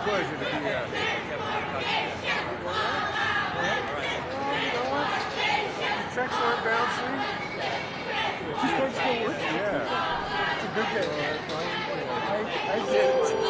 pleasure to be here. The checks aren't bouncing. She starts to work. Yeah. It's a good day. I did it.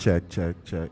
Check, check, check.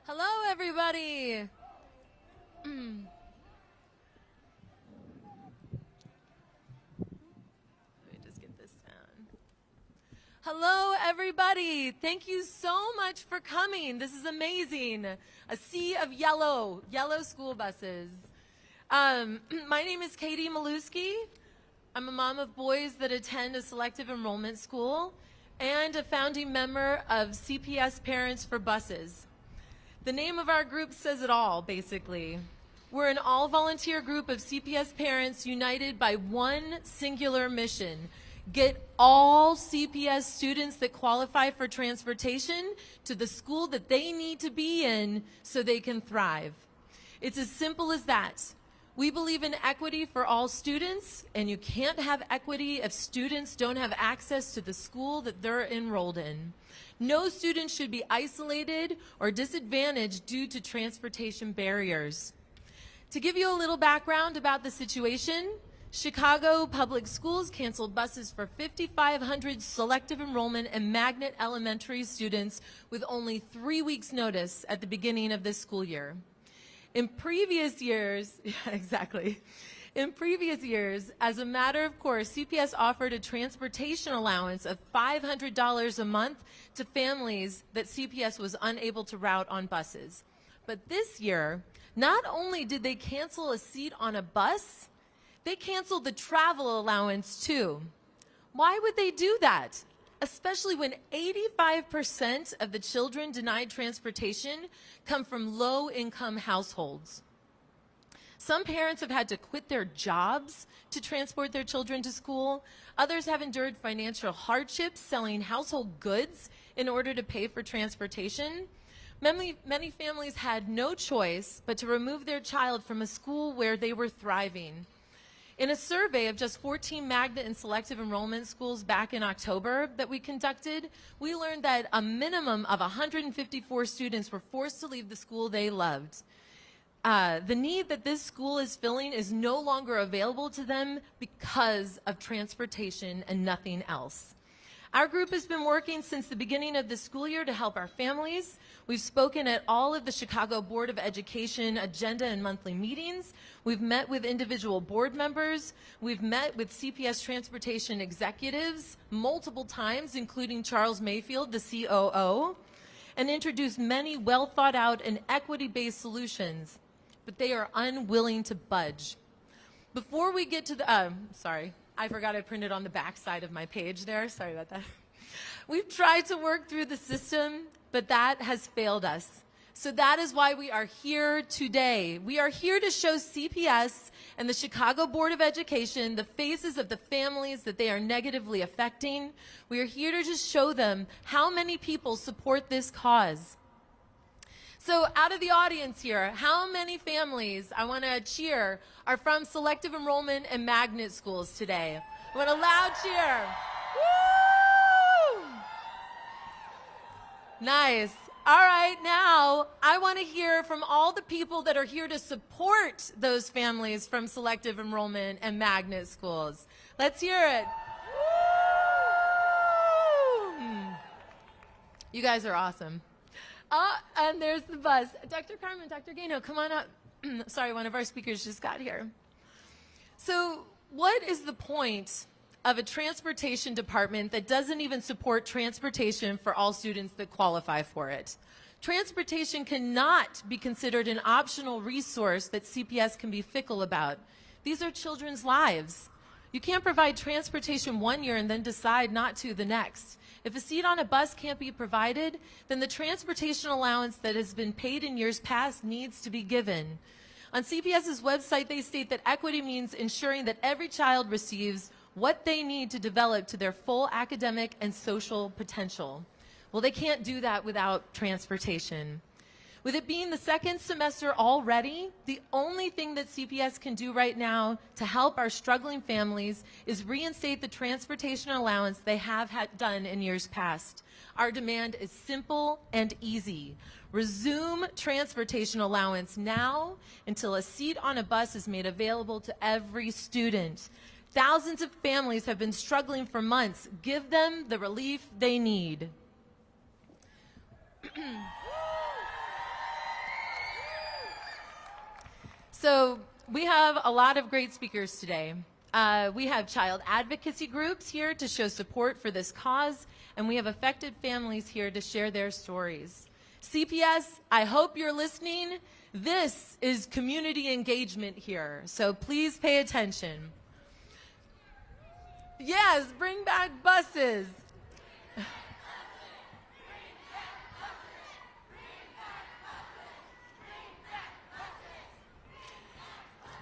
Hello, everybody. Let me just get this down. Hello, everybody. Thank you so much for coming. This is amazing. A sea of yellow school buses. My name is Katie Maluski. I'm a mom of boys that attend a selective enrollment school and a founding member of CPS Parents for Buses. The name of our group says it all, basically. We're an all-volunteer group of CPS parents united by one singular mission: get all CPS students that qualify for transportation to the school that they need to be in so they can thrive. It's as simple as that. We believe in equity for all students, and you can't have equity if students don't have access to the school that they're enrolled in. No student should be isolated or disadvantaged due to transportation barriers. To give you a little background about the situation, Chicago Public Schools canceled buses for 5,500 selective enrollment and magnet elementary students with only 3 weeks' notice at the beginning of this school year. In previous years, In previous years, as a matter of course, CPS offered a transportation allowance of $500 a month to families that CPS was unable to route on buses. But this year, not only did they cancel a seat on a bus, they canceled the travel allowance too. Why would they do that? Especially when 85% of the children denied transportation come from low-income households. Some parents have had to quit their jobs to transport their children to school. Others have endured financial hardships selling household goods in order to pay for transportation. Many families had no choice but to remove their child from a school where they were thriving. In a survey of just 14 magnet and selective enrollment schools back in October that we conducted, we learned that a minimum of 154 students were forced to leave the school they loved. The need that this school is filling is no longer available to them because of transportation and nothing else. Our group has been working since the beginning of the school year to help our families. We've spoken at all of the Chicago Board of Education agenda and monthly meetings. We've met with individual board members. We've met with CPS transportation executives multiple times, including Charles Mayfield, the COO, and introduced many well thought out and equity-based solutions, but they are unwilling to budge. Before we get to the, sorry, I forgot I printed on the back side of my page there. Sorry about that. We've tried to work through the system, but that has failed us. So that is why we are here today. We are here to show CPS and the Chicago Board of Education the faces of the families that they are negatively affecting. We are here to just show them how many people support this cause. So out of the audience here, how many families, I want to cheer, are from selective enrollment and magnet schools today? I want a loud cheer. Woo! Nice. All right, now I want to hear from all the people that are here to support those families from selective enrollment and magnet schools. Let's hear it. Woo! You guys are awesome. And there's the bus. Dr. Carmen, Dr. Gano, come on up. Sorry, one of our speakers just got here. So what is the point of a transportation department that doesn't even support transportation for all students that qualify for it? Transportation cannot be considered an optional resource that CPS can be fickle about. These are children's lives. You can't provide transportation one year and then decide not to the next. If a seat on a bus can't be provided, then the transportation allowance that has been paid in years past needs to be given. On CPS's website, they state that equity means ensuring that every child receives what they need to develop to their full academic and social potential. Well, they can't do that without transportation. With it being the second semester already, the only thing that CPS can do right now to help our struggling families is reinstate the transportation allowance they have done in years past. Our demand is simple and easy. Resume transportation allowance now until a seat on a bus is made available to every student. Thousands of families have been struggling for months. Give them the relief they need. So we have a lot of great speakers today. We have child advocacy groups here to show support for this cause, and we have affected families here to share their stories. CPS, I hope you're listening. This is community engagement here, so please pay attention. Yes, bring back buses.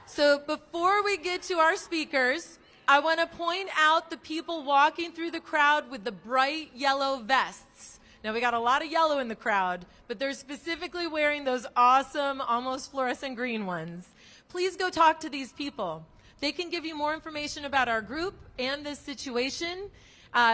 So before we get to our speakers, I want to point out the people walking through the crowd with the bright yellow vests. Now, we got a lot of yellow in the crowd, but they're specifically wearing those awesome, almost fluorescent green ones. Please go talk to these people. They can give you more information about our group and this situation.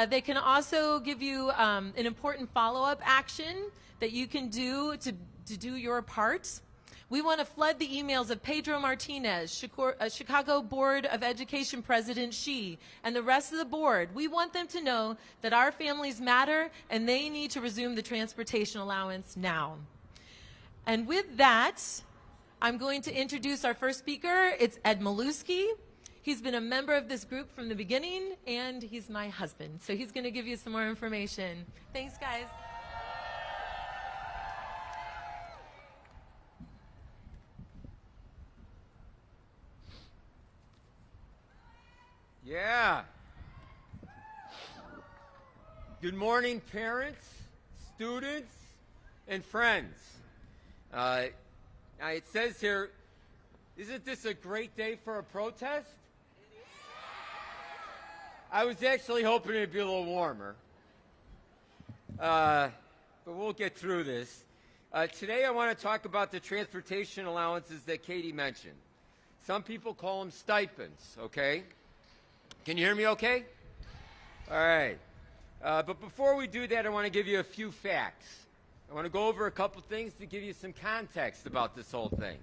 They can also give you an important follow-up action that you can do to do your part. We want to flood the emails of Pedro Martinez, Chicago Board of Education President Xi, and the rest of the board. We want them to know that our families matter and they need to resume the transportation allowance now. And with that, I'm going to introduce our first speaker. It's Ed Maluski. He's been a member of this group from the beginning, and he's my husband. So he's going to give you some more information. Thanks, guys. Yeah. Good morning, parents, students, and friends. Now it says here, isn't this a great day for a protest? I was actually hoping it'd be a little warmer. But we'll get through this. Today I want to talk about the transportation allowances that Katie mentioned. Some people call them stipends, okay? Can you hear me okay? All right. But before we do that, I want to give you a few facts. I want to go over a couple things to give you some context about this whole thing.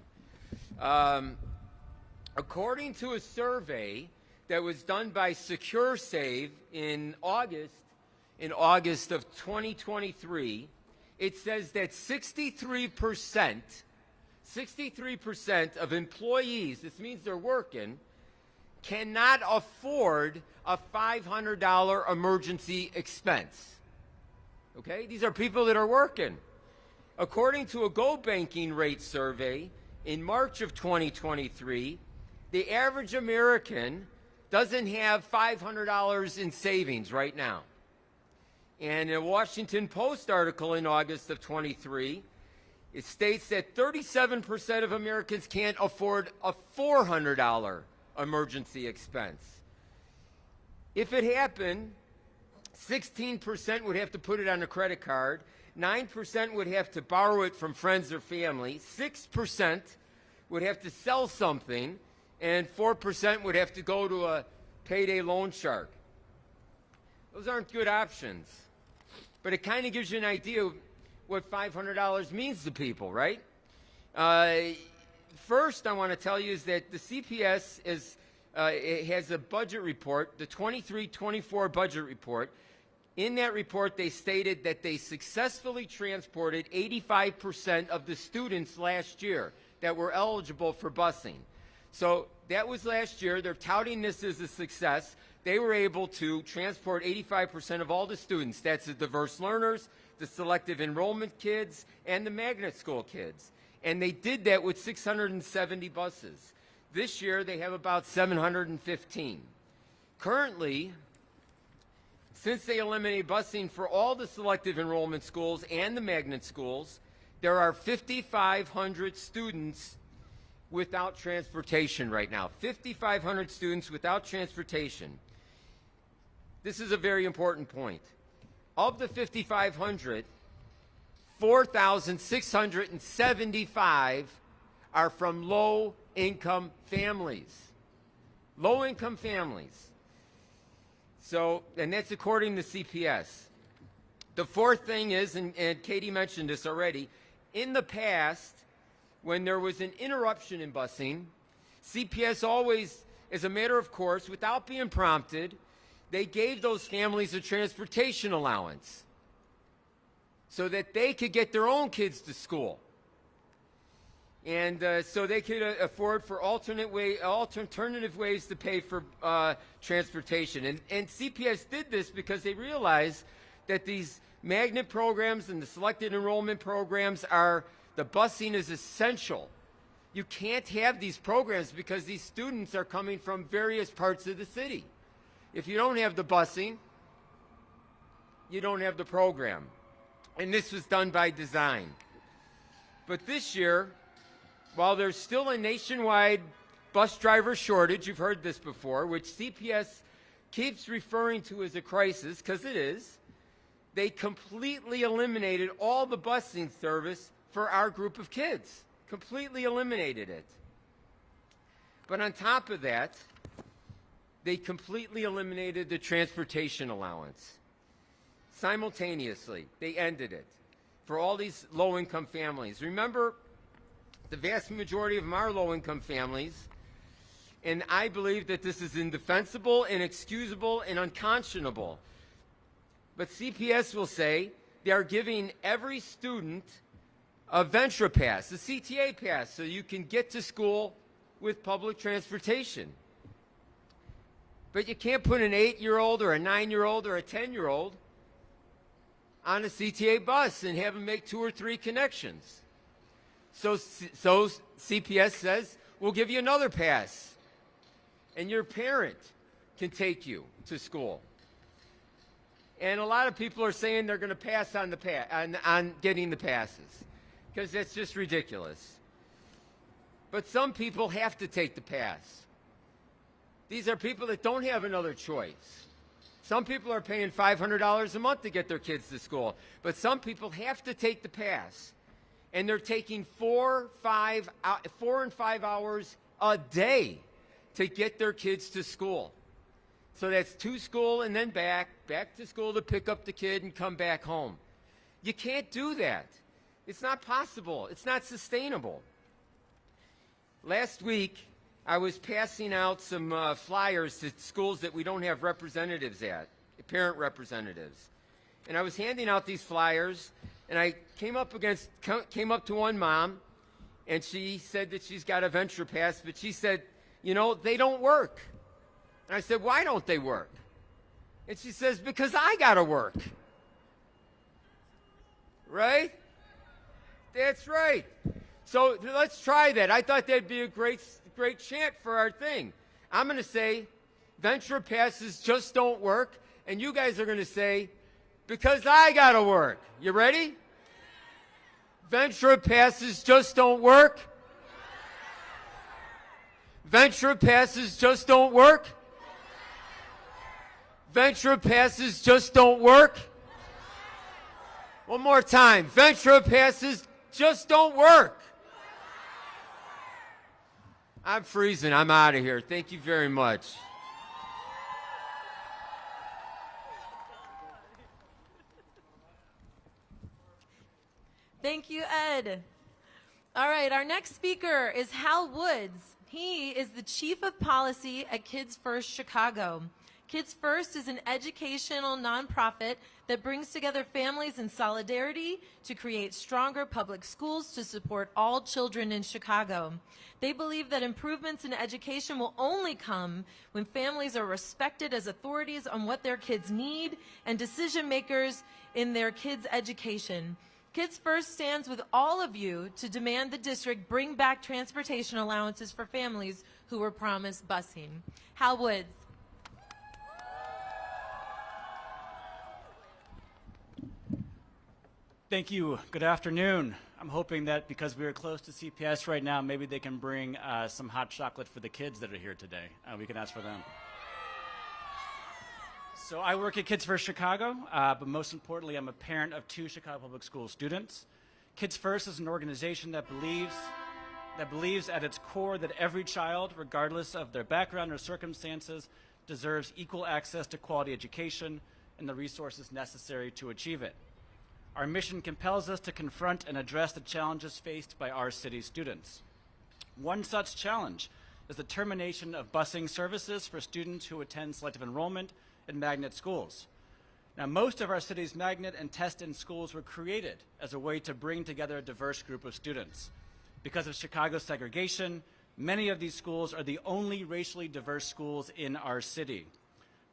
According to a survey that was done by SecureSave in August of 2023, it says that 63% of employees, this means they're working, cannot afford a $500 emergency expense. Okay? These are people that are working. According to a Go Banking Rate survey in March of 2023, the average American doesn't have $500 in savings right now. And in a Washington Post article in August of 23, it states that 37% of Americans can't afford a $400 emergency expense. If it happened, 16% would have to put it on a credit card, 9% would have to borrow it from friends or family, 6% would have to sell something, and 4% would have to go to a payday loan shark. Those aren't good options. But it kind of gives you an idea what $500 means to people, right? First, I want to tell you is that the CPS it has a budget report, the 23-24 budget report. In that report, they stated that they successfully transported 85% of the students last year that were eligible for busing. So that was last year. They're touting this as a success. They were able to transport 85% of all the students. That's the diverse learners, the selective enrollment kids, and the magnet school kids. And they did that with 670 buses. This year, they have about 715. Currently, since they eliminated busing for all the selective enrollment schools and the magnet schools, there are 5,500 students without transportation right now. 5,500 students without transportation. This is a very important point. Of the 5,500, 4,675 are from low-income families. Low-income families. So, and that's according to CPS. The fourth thing is, and Katie mentioned this already, in the past, when there was an interruption in busing, CPS always, as a matter of course, without being prompted, they gave those families a transportation allowance so that they could get their own kids to school. And so they could afford for alternative ways to pay for transportation. And CPS did this because they realized that these magnet programs and the selected enrollment programs the busing is essential. You can't have these programs because these students are coming from various parts of the city. If you don't have the busing, you don't have the program. And this was done by design. But this year, while there's still a nationwide bus driver shortage, you've heard this before, which CPS keeps referring to as a crisis, because it is, they completely eliminated all the busing service for our group of kids. Completely eliminated it. But on top of that, they completely eliminated the transportation allowance. Simultaneously, they ended it for all these low-income families. Remember, the vast majority of them are low-income families, and I believe that this is indefensible, inexcusable, and unconscionable. But CPS will say they are giving every student a Venture Pass, a CTA pass, so you can get to school with public transportation. But you can't put an 8-year-old or a 9-year-old or a 10-year-old on a CTA bus and have them make 2 or 3 connections. So CPS says, we'll give you another pass, and your parent can take you to school. And a lot of people are saying they're going to pass on on getting the passes, because that's just ridiculous. But some people have to take the pass. These are people that don't have another choice. Some people are paying $500 a month to get their kids to school, but some people have to take the pass. And they're taking 4 and 5 hours a day to get their kids to school. So that's to school and then back to school to pick up the kid and come back home. You can't do that. It's not possible. It's not sustainable. Last week, I was passing out some flyers to schools that we don't have representatives at, parent representatives. And I was handing out these flyers, and I came up to one mom, and she said that she's got a Venture Pass, but she said, you know, they don't work. And I said, why don't they work? And she says, because I got to work. Right? That's right. So let's try that. I thought that'd be a great chant for our thing. I'm going to say, Venture Passes just don't work, and you guys are going to say, because I got to work. You ready? Venture Passes just don't work. Venture Passes just don't work. Venture Passes just don't work. One more time. Venture Passes just don't work. I'm freezing. I'm out of here. Thank you very much. Ed. All right, our next speaker is Hal Woods. He is the Chief of Policy at Kids First Chicago. Kids First is an educational nonprofit that brings together families in solidarity to create stronger public schools to support all children in Chicago. They believe that improvements in education will only come when families are respected as authorities on what their kids need and decision makers in their kids' education. Kids First stands with all of you to demand the district bring back transportation allowances for families who were promised busing. Hal Woods. Thank you. Good afternoon. I'm hoping that because we are close to CPS right now, maybe they can bring some hot chocolate for the kids that are here today. We can ask for them. So I work at Kids First Chicago, but most importantly, I'm a parent of 2 Chicago Public School students. Kids First is an organization that believes at its core that every child, regardless of their background or circumstances, deserves equal access to quality education and the resources necessary to achieve it. Our mission compels us to confront and address the challenges faced by our city's students. One such challenge is the termination of busing services for students who attend selective enrollment in magnet schools. Now, most of our city's magnet and test-in schools were created as a way to bring together a diverse group of students. Because of Chicago's segregation, many of these schools are the only racially diverse schools in our city.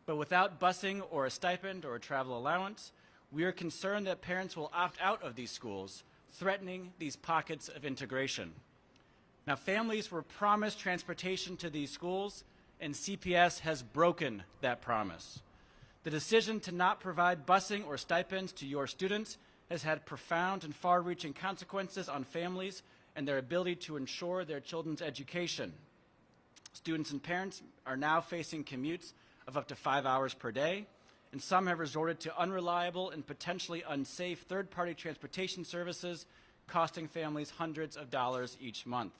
But without busing or a stipend or a travel allowance, we are concerned that parents will opt out of these schools, threatening these pockets of integration. Now, families were promised transportation to these schools, and CPS has broken that promise. The decision to not provide busing or stipends to your students has had profound and far-reaching consequences on families and their ability to ensure their children's education. Students and parents are now facing commutes of up to 5 hours per day, and some have resorted to unreliable and potentially unsafe third-party transportation services, costing families hundreds of dollars each month.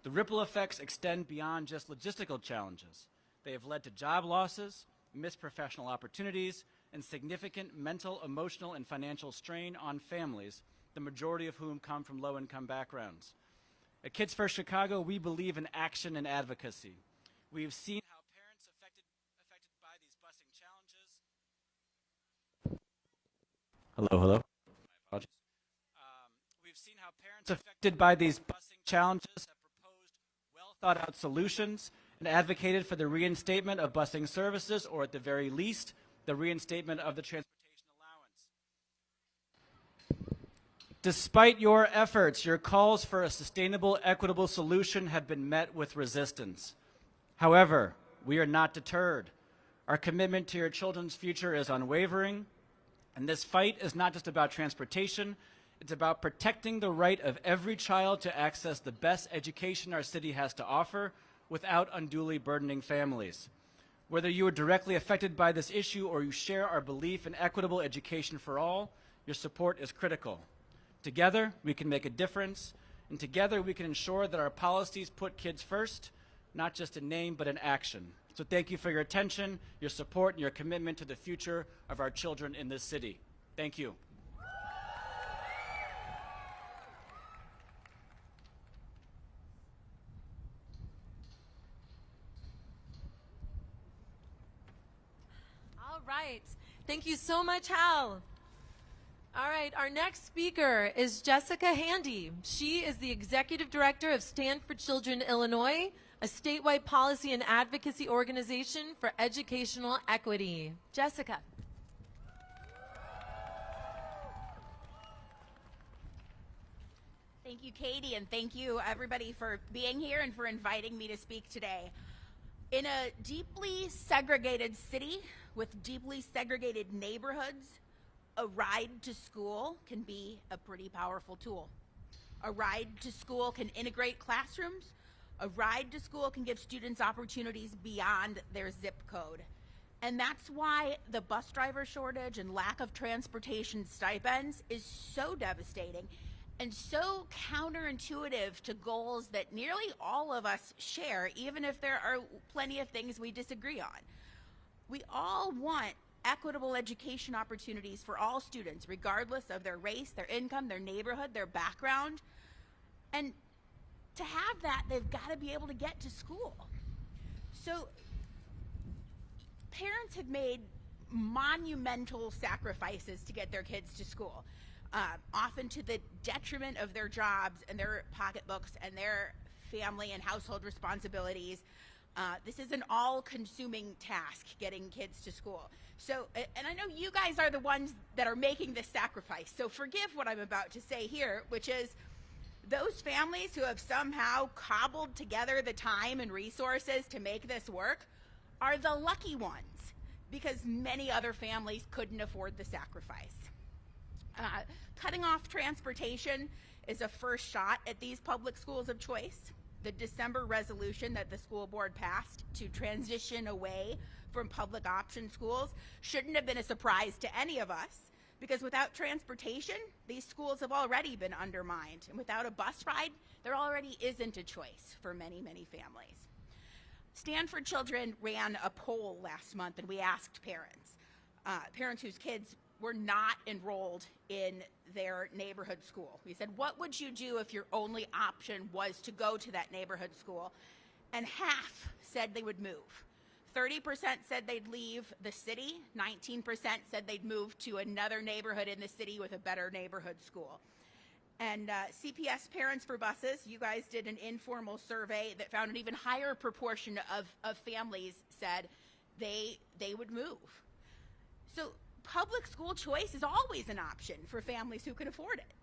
The ripple effects extend beyond just logistical challenges. They have led to job losses, missed professional opportunities, and significant mental, emotional, and financial strain on families, the majority of whom come from low-income backgrounds. At Kids First Chicago, we believe in action and advocacy. We have seen how parents affected by these busing challenges. Hello. My apologies. We've seen how parents affected by these busing challenges have proposed well-thought-out solutions and advocated for the reinstatement of busing services, or at the very least, the reinstatement of the transportation allowance. Despite your efforts, your calls for a sustainable, equitable solution have been met with resistance. However, we are not deterred. Our commitment to your children's future is unwavering, and this fight is not just about transportation. It's about protecting the right of every child to access the best education our city has to offer without unduly burdening families. Whether you are directly affected by this issue or you share our belief in equitable education for all, your support is critical. Together, we can make a difference, and together we can ensure that our policies put kids first, not just in name, but in action. So thank you for your attention, your support, and your commitment to the future of our children in this city. Thank you. All right. Thank you so much, Hal. All right, our next speaker is Jessica Handy. She is the Executive Director of Stand for Children Illinois, a statewide policy and advocacy organization for educational equity. Jessica. Thank you, Katie, and thank you, everybody, for being here and for inviting me to speak today. In a deeply segregated city with deeply segregated neighborhoods, a ride to school can be a pretty powerful tool. A ride to school can integrate classrooms. A ride to school can give students opportunities beyond their zip code. And that's why the bus driver shortage and lack of transportation stipends is so devastating and so counterintuitive to goals that nearly all of us share, even if there are plenty of things we disagree on. We all want equitable education opportunities for all students, regardless of their race, their income, their neighborhood, their background. And to have that, they've got to be able to get to school. So parents have made monumental sacrifices to get their kids to school, often to the detriment of their jobs and their pocketbooks and their family and household responsibilities. This is an all-consuming task, getting kids to school. So, and I know you guys are the ones that are making this sacrifice, so forgive what I'm about to say here, which is those families who have somehow cobbled together the time and resources to make this work are the lucky ones, because many other families couldn't afford the sacrifice. Cutting off transportation is a first shot at these public schools of choice. The December resolution that the school board passed to transition away from public option schools shouldn't have been a surprise to any of us, because without transportation, these schools have already been undermined. And without a bus ride, there already isn't a choice for many, many families. Stand for Children ran a poll last month, and we asked parents whose kids were not enrolled in their neighborhood school. We said, what would you do if your only option was to go to that neighborhood school? And half said they would move. 30% said they'd leave the city. 19% said they'd move to another neighborhood in the city with a better neighborhood school. And CPS Parents for Buses, you guys did an informal survey that found an even higher proportion of families said they would move. So public school choice is always an option for families who can afford it.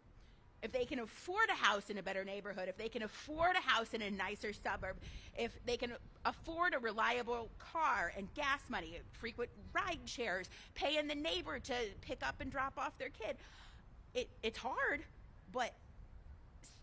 If they can afford a house in a better neighborhood, if they can afford a house in a nicer suburb, if they can afford a reliable car and gas money, frequent ride shares, paying the neighbor to pick up and drop off their kid. It's hard, but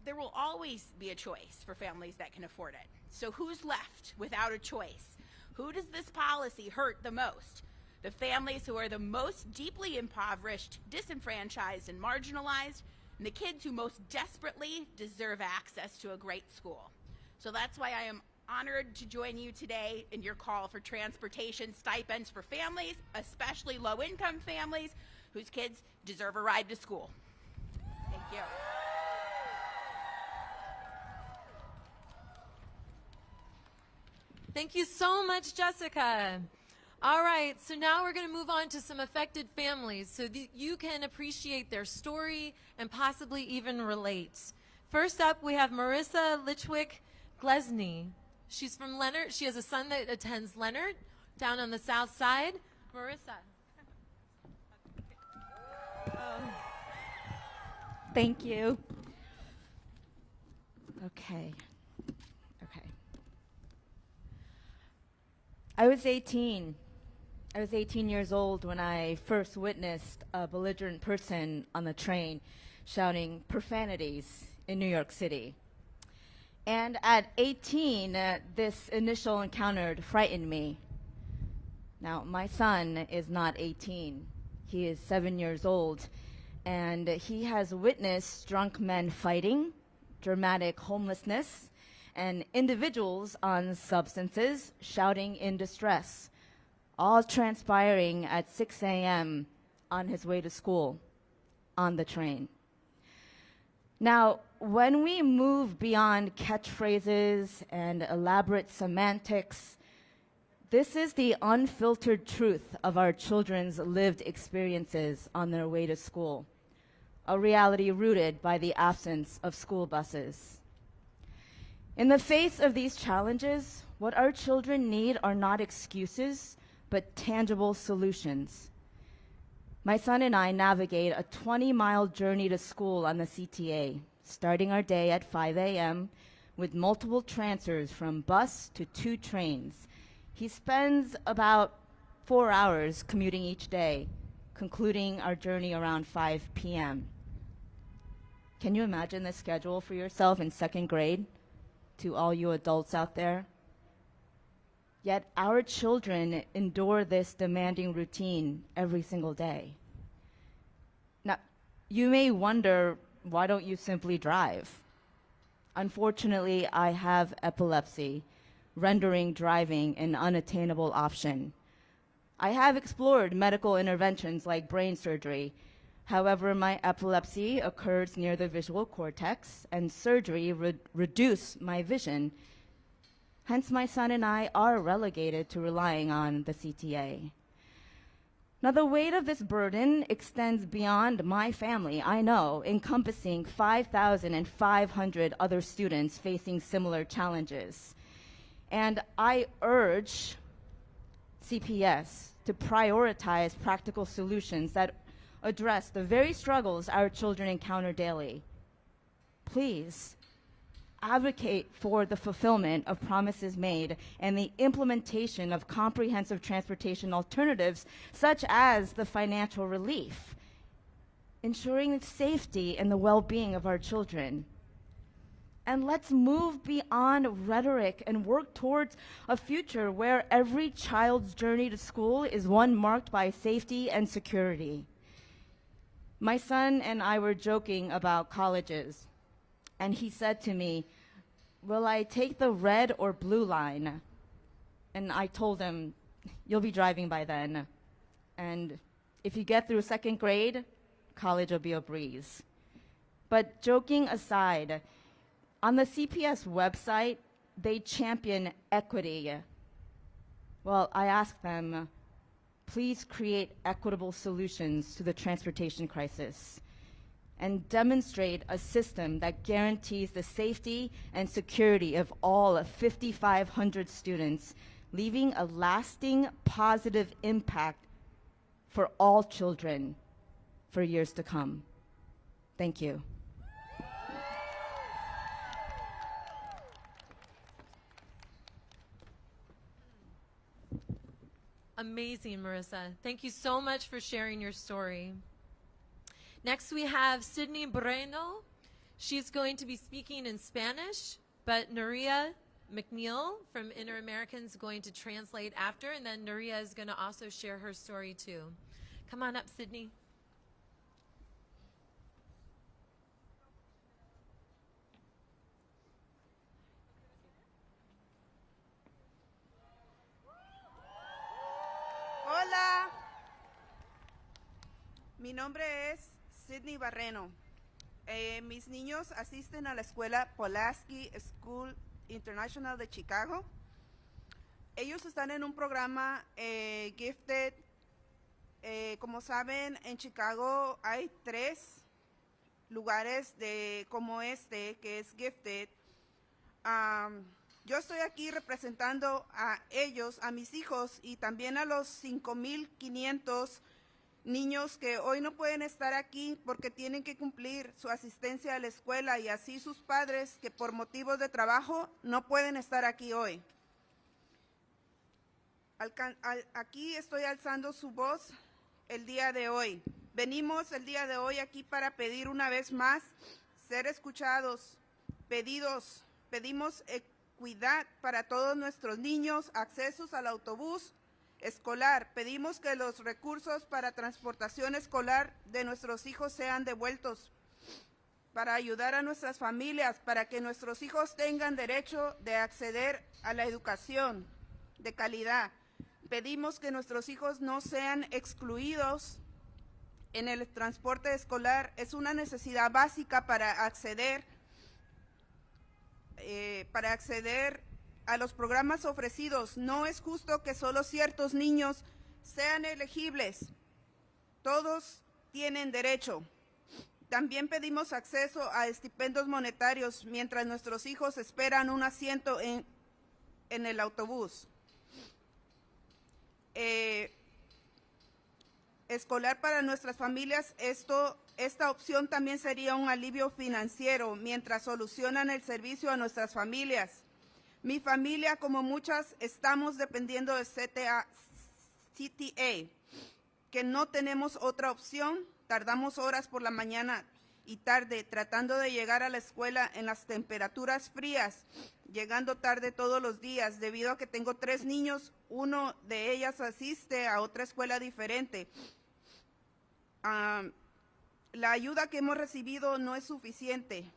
there will always be a choice for families that can afford it. So who's left without a choice? Who does this policy hurt the most? The families who are the most deeply impoverished, disenfranchised, and marginalized, and the kids who most desperately deserve access to a great school. So that's why I am honored to join you today in your call for transportation stipends for families, especially low-income families whose kids deserve a ride to school. Thank you. Thank you so much, Jessica. All right, so now we're going to move on to some affected families so that you can appreciate their story and possibly even relate. First up, we have Marissa Litchwick-Glesney. She's from Leonard. She has a son that attends Leonard down on the south side. Marissa. Thank you. Okay. I was 18 years old when I first witnessed a belligerent person on the train shouting profanities in New York City. And at 18, this initial encounter frightened me. Now, my son is not 18. He is 7 years old, and he has witnessed drunk men fighting, dramatic homelessness, and individuals on substances shouting in distress, all transpiring at 6 a.m. on his way to school on the train. Now, when we move beyond catchphrases and elaborate semantics, this is the unfiltered truth of our children's lived experiences on their way to school, a reality rooted by the absence of school buses. In the face of these challenges, what our children need are not excuses, but tangible solutions. My son and I navigate a 20-mile journey to school on the CTA, starting our day at 5 a.m. with multiple transfers from bus to 2 trains. He spends about 4 hours commuting each day, concluding our journey around 5 p.m. Can you imagine this schedule for yourself in 2nd grade? To all you adults out there? Yet our children endure this demanding routine every single day. Now, you may wonder, why don't you simply drive? Unfortunately, I have epilepsy, rendering driving an unattainable option. I have explored medical interventions like brain surgery. However, my epilepsy occurs near the visual cortex, and surgery reduced my vision. Hence, my son and I are relegated to relying on the CTA. Now, the weight of this burden extends beyond my family, I know, encompassing 5,500 other students facing similar challenges. And I urge CPS to prioritize practical solutions that address the very struggles our children encounter daily. Please advocate for the fulfillment of promises made and the implementation of comprehensive transportation alternatives, such as the financial relief, ensuring the safety and the well-being of our children. And let's move beyond rhetoric and work towards a future where every child's journey to school is one marked by safety and security. My son and I were joking about colleges, and he said to me, "Will I take the red or blue line?" And I told him, "You'll be driving by then. And if you get through second grade, college will be a breeze." But joking aside, on the CPS website, they champion equity. Well, I asked them, please create equitable solutions to the transportation crisis and demonstrate a system that guarantees the safety and security of all 5,500 students, leaving a lasting positive impact for all children for years to come. Thank you. Amazing, Marissa. Thank you so much for sharing your story. Next, we have Sydney Breno. She's going to be speaking in Spanish, but Nuria McNeil from Inter-American is going to translate after, and then Nuria is going to also share her story too. Come on up, Sydney. Hola, mi nombre es Sydney Barreno. Mis niños asisten a la escuela Pulaski School International de Chicago. Ellos están en un programa Gifted. Como saben, en Chicago hay 3 lugares como este, que es Gifted. Yo estoy aquí representando a ellos, a mis hijos, y también a los 5,500 niños que hoy no pueden estar aquí porque tienen que cumplir su asistencia a la escuela, y así sus padres que por motivos de trabajo no pueden estar aquí hoy. Aquí estoy alzando su voz el día de hoy. Venimos el día de hoy aquí para pedir una vez más ser escuchados. Pedimos equidad para todos nuestros niños, accesos al autobús escolar. Pedimos que los recursos para transportación escolar de nuestros hijos sean devueltos para ayudar a nuestras familias, para que nuestros hijos tengan derecho de acceder a la educación de calidad. Pedimos que nuestros hijos no sean excluidos en el transporte escolar. Es una necesidad básica para acceder a los programas ofrecidos. No es justo que solo ciertos niños sean elegibles. Todos tienen derecho. También pedimos acceso a estipendios monetarios mientras nuestros hijos esperan un asiento en el autobús escolar para nuestras familias. Esta opción también sería un alivio financiero mientras solucionan el servicio a nuestras familias. Mi familia, como muchas, estamos dependiendo de CTA, que no tenemos otra opción. Tardamos horas por la mañana y tarde tratando de llegar a la escuela en las temperaturas frías, llegando tarde todos los días debido a que tengo 3 niños. Uno de ellas asiste a otra escuela diferente. La ayuda que hemos recibido no es suficiente.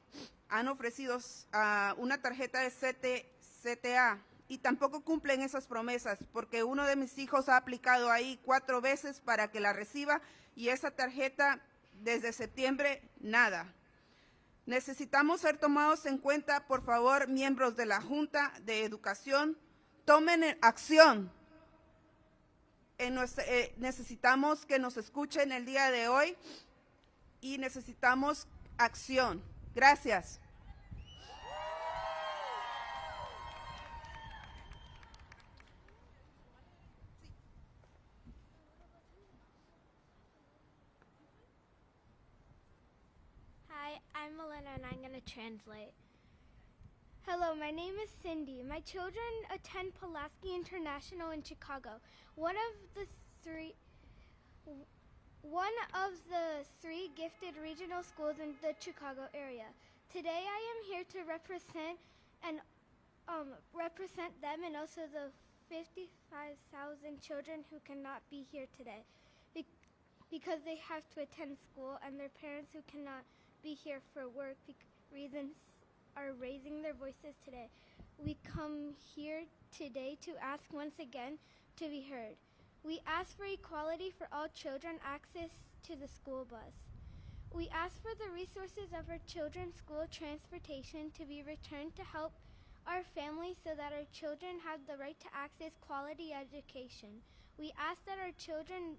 Han ofrecido una tarjeta de CTA y tampoco cumplen esas promesas, porque uno de mis hijos ha aplicado ahí 4 veces para que la reciba y esa tarjeta desde septiembre nada. Necesitamos ser tomados en cuenta, por favor, miembros de la Junta de Educación, tomen acción. Necesitamos que nos escuchen el día de hoy y necesitamos acción. Gracias. Hi, I'm Melina and I'm going to translate. Hello, my name is Cindy. My children attend Pulaski International in Chicago, one of the three gifted regional schools in the Chicago area. Today I am here to represent them and also the 55,000 children who cannot be here today because they have to attend school and their parents who cannot be here for work reasons are raising their voices today. We come here today to ask once again to be heard. We ask for equality for all children, access to the school bus. We ask for the resources of our children's school transportation to be returned to help our families so that our children have the right to access quality education. We ask that our children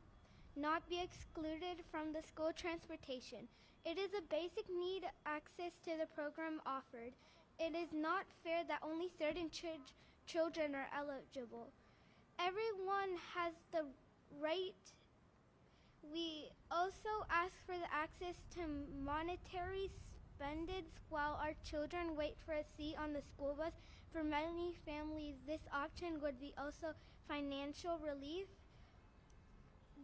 not be excluded from the school transportation. It is a basic need access to the program offered. It is not fair that only certain children are eligible. Everyone has the right. We also ask for the access to monetary spendings while our children wait for a seat on the school bus. For many families, this option would be also financial relief.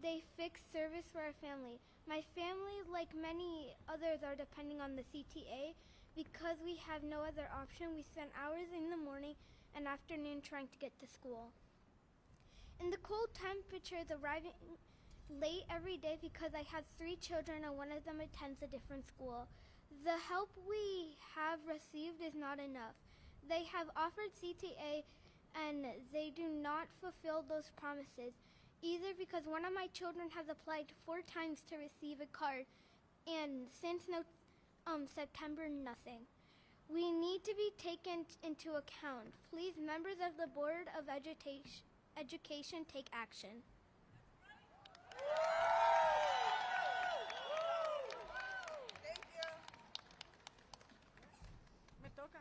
They fix service for our family. My family, like many others, are depending on the CTA. Because we have no other option, we spend hours in the morning and afternoon trying to get to school. In the cold temperatures, arriving late every day because I have 3 children and one of them attends a different school. The help we have received is not enough. They have offered CTA and they do not fulfill those promises. Either because one of my children has applied 4 times to receive a card, and since September, nothing. We need to be taken into account. Please, members of the Board of Education, take action. Thank you. Me toca.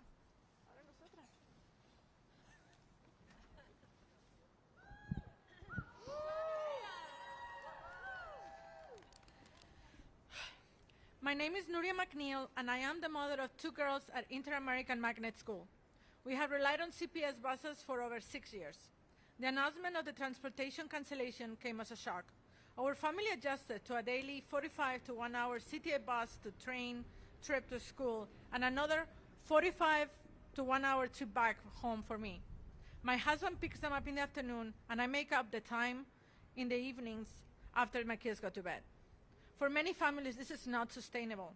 Ahora nosotras. My name is Nuria McNeil, and I am the mother of 2 girls at Inter-American Magnet School. We have relied on CPS buses for over 6 years. The announcement of the transportation cancellation came as a shock. Our family adjusted to a daily 45 to 1 hour CTA bus to train trip to school and another 45 to 1 hour trip back home for me. My husband picks them up in the afternoon, and I make up the time in the evenings after my kids go to bed. For many families, this is not sustainable,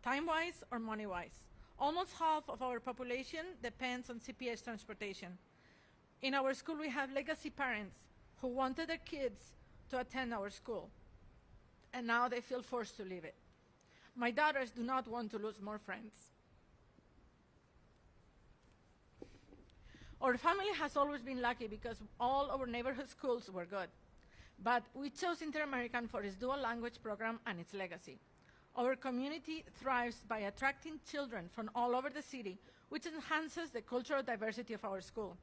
time-wise or money-wise. Almost half of our population depends on CPS transportation. In our school, we have legacy parents who wanted their kids to attend our school, and now they feel forced to leave it. My daughters do not want to lose more friends. Our family has always been lucky because all our neighborhood schools were good. But we chose Inter-American for its dual language program and its legacy. Our community thrives by attracting children from all over the city, which enhances the cultural diversity of our school.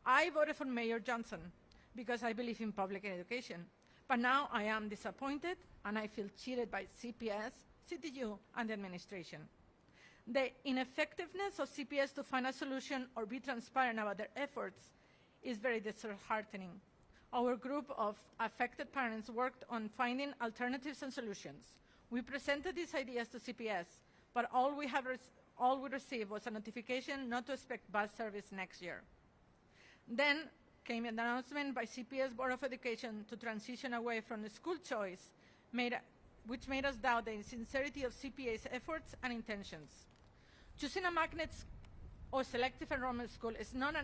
I voted for Mayor Johnson because I believe in public education. But now I am disappointed and I feel cheated by CPS, CTU, and the administration. The ineffectiveness of CPS to find a solution or be transparent about their efforts is very disheartening. Our group of affected parents worked on finding alternatives and solutions. We presented these ideas to CPS, but all we received was a notification not to expect bus service next year. Then came an announcement by CPS Board of Education to transition away from the school choice, which made us doubt the sincerity of CPA's efforts and intentions. Choosing a magnet or selective enrollment school is not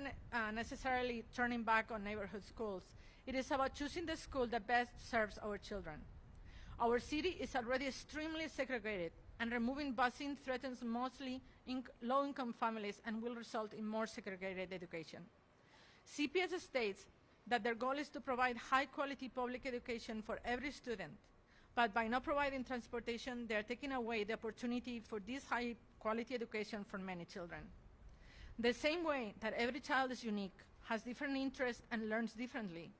necessarily turning back on neighborhood schools. It is about choosing the school that best serves our children. Our city is already extremely segregated, and removing busing threatens mostly low-income families and will result in more segregated education. CPS states that their goal is to provide high-quality public education for every student, but by not providing transportation, they are taking away the opportunity for this high-quality education for many children. The same way that every child is unique, has different interests, and learns differently,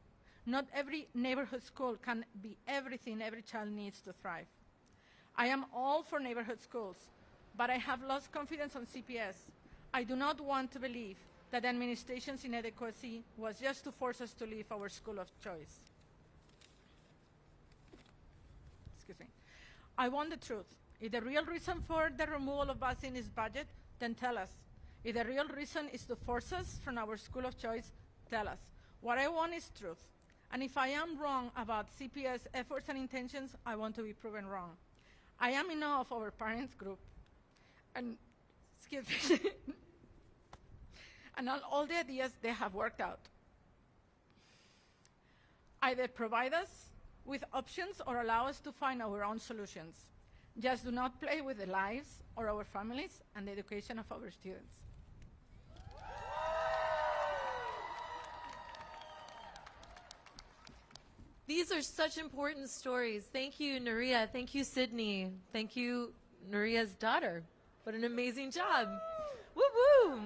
not every neighborhood school can be everything every child needs to thrive. I am all for neighborhood schools, but I have lost confidence on CPS. I do not want to believe that the administration's inadequacy was just to force us to leave our school of choice. Excuse me. I want the truth. If the real reason for the removal of busing is budget, then tell us. If the real reason is to force us from our school of choice, tell us. What I want is truth. And if I am wrong about CPS efforts and intentions, I want to be proven wrong. I am in awe of our parents group and, excuse me, and all the ideas they have worked out. Either provide us with options or allow us to find our own solutions. Just do not play with the lives of our families and the education of our students. These are such important stories. Thank you, Nuria. Thank you, Sydney. Thank you, Nuria's daughter. What an amazing job. Woo-woo.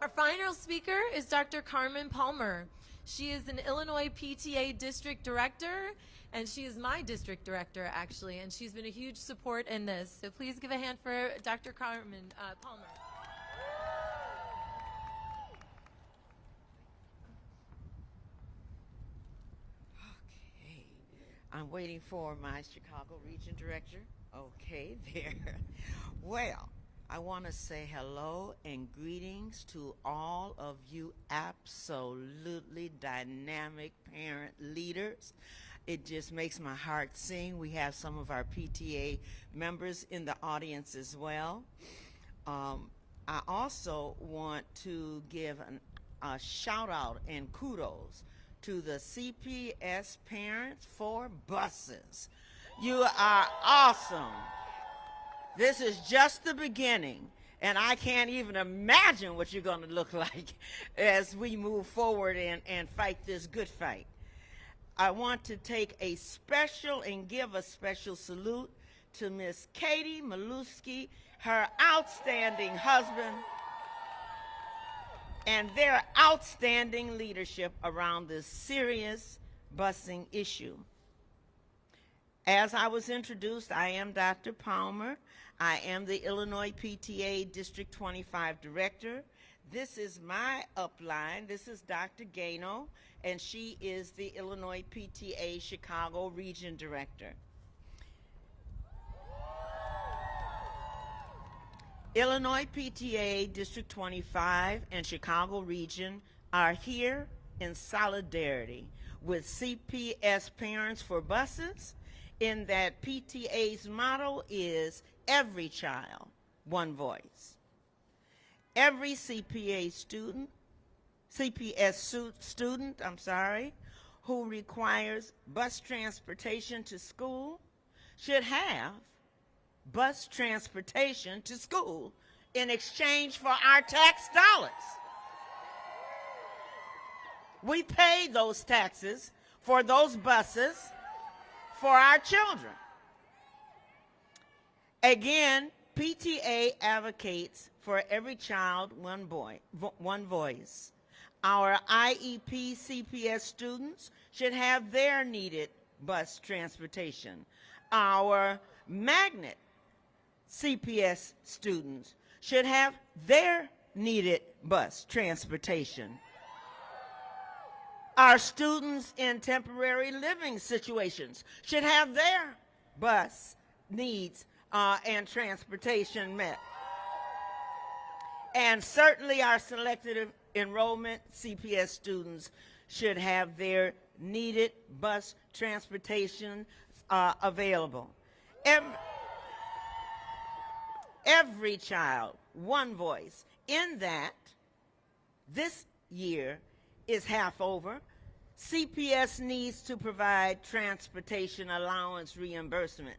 Our final speaker is Dr. Carmen Palmer. She is an Illinois PTA District Director, and she is my district director, actually, and she's been a huge support in this. So please give a hand for Dr. Carmen Palmer. I'm waiting for my Chicago Region Director. Okay, there. Well, I want to say hello and greetings to all of you absolutely dynamic parent leaders. It just makes my heart sing. We have some of our PTA members in the audience as well. I also want to give a shout out and kudos to the CPS Parents for buses. You are awesome. This is just the beginning, and I can't even imagine what you're going to look like as we move forward and fight this good fight. I want to take a special and give a special salute to Miss Katie Maluski, her outstanding husband, and their outstanding leadership around this serious busing issue. As I was introduced, I am Dr. Palmer. I am the Illinois PTA District 25 Director. This is my upline. This is Dr. Gano, and she is the Illinois PTA Chicago Region Director. Illinois PTA District 25 and Chicago Region are here in solidarity with CPS Parents for Buses, in that PTA's motto is every child, one voice. Every CPS student who requires bus transportation to school should have bus transportation to school in exchange for our tax dollars. We pay those taxes for those buses for our children. Again, PTA advocates for every child, one voice. Our IEP CPS students should have their needed bus transportation. Our magnet CPS students should have their needed bus transportation. Our students in temporary living situations should have their bus needs and transportation met. And certainly our selective enrollment CPS students should have their needed bus transportation available. Every child, one voice. In that, this year is half over. CPS needs to provide transportation allowance reimbursement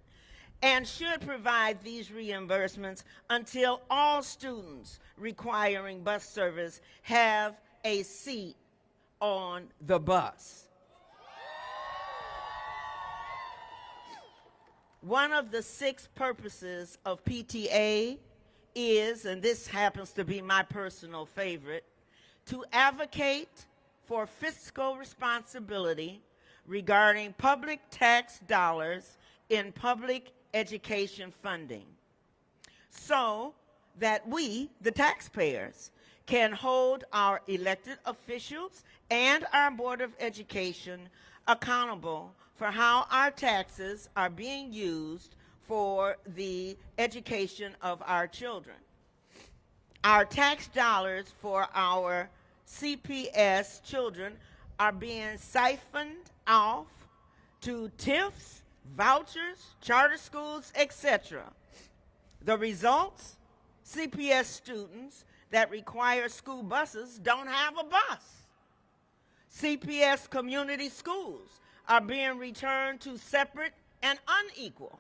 and should provide these reimbursements until all students requiring bus service have a seat on the bus. One of the 6 purposes of PTA is, and this happens to be my personal favorite, to advocate for fiscal responsibility regarding public tax dollars in public education funding, so that we, the taxpayers, can hold our elected officials and our Board of Education accountable for how our taxes are being used for the education of our children. Our tax dollars for our CPS children are being siphoned off to TIFs, vouchers, charter schools, etc. The results? CPS students that require school buses don't have a bus. CPS community schools are being returned to separate and unequal.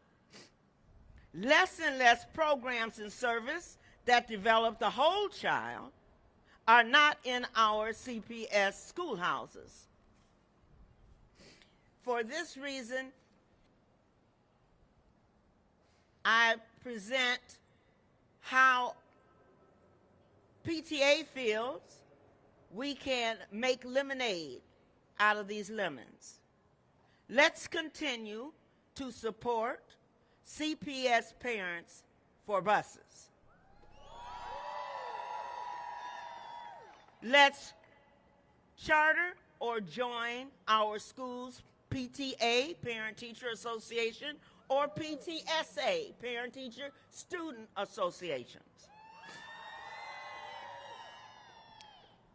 Less and less programs and service that develop the whole child are not in our CPS schoolhouses. For this reason, I present how PTA feels we can make lemonade out of these lemons. Let's continue to support CPS Parents for buses. Let's charter or join our school's PTA, Parent-Teacher Association, or PTSA, Parent-Teacher Student Associations.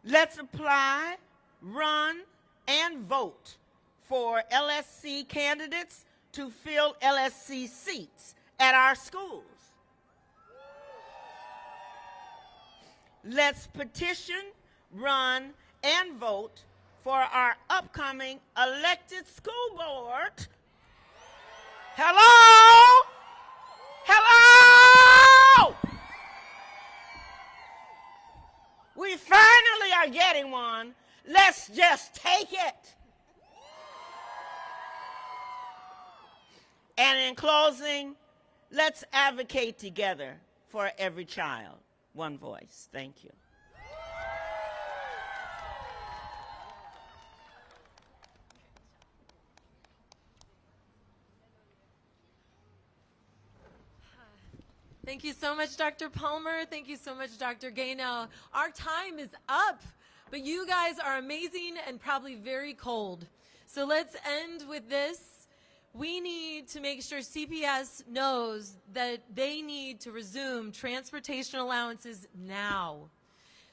Let's apply, run, and vote for LSC candidates to fill LSC seats at our schools. Let's petition, run, and vote for our upcoming elected school board. Hello? Hello? We finally are getting one. Let's just take it. And in closing, let's advocate together for every child. One voice. Thank you. Thank you so much, Dr. Palmer. Thank you so much, Dr. Gaino. Our time is up, but you guys are amazing and probably very cold. So let's end with this. We need to make sure CPS knows that they need to resume transportation allowances now.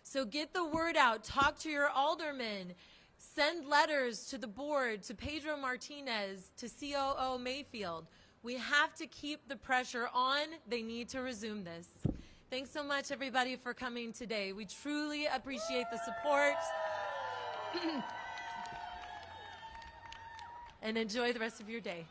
So get the word out. Talk to your aldermen. Send letters to the board, to Pedro Martinez, to COO Mayfield. We have to keep the pressure on. They need to resume this. Thanks so much, everybody, for coming today. We truly appreciate the support. And enjoy the rest of your day.